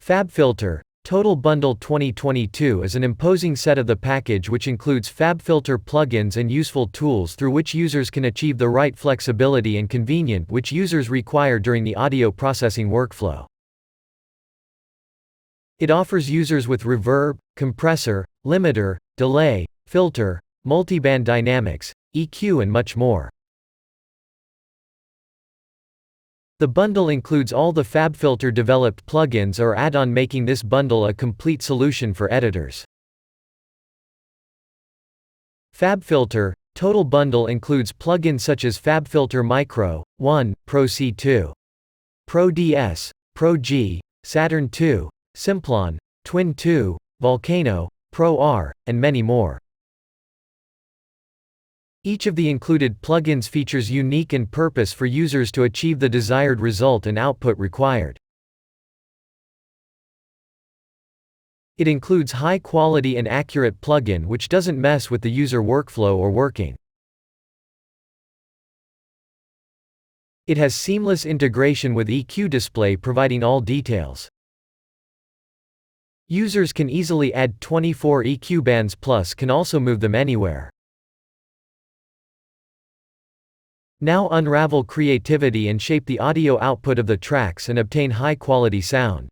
FabFilter Total Bundle 2022 is an imposing set of the package which includes FabFilter plugins and useful tools through which users can achieve the right flexibility and convenience which users require during the audio processing workflow. It offers users with reverb, compressor, limiter, delay, filter, multiband dynamics, EQ and much more. The bundle includes all the FabFilter developed plugins or add-on, making this bundle a complete solution for editors. FabFilter Total Bundle includes plugins such as FabFilter Micro 1, Pro C2, Pro DS, Pro G, Saturn 2, Simplon, Twin 2, Volcano, Pro R, and many more. Each of the included plugins features unique and purpose for users to achieve the desired result and output required. It includes high quality and accurate plugin which doesn't mess with the user workflow or working. It has seamless integration with EQ display providing all details. Users can easily add 24 EQ bands plus can also move them anywhere. Now unravel creativity and shape the audio output of the tracks and obtain high-quality sound.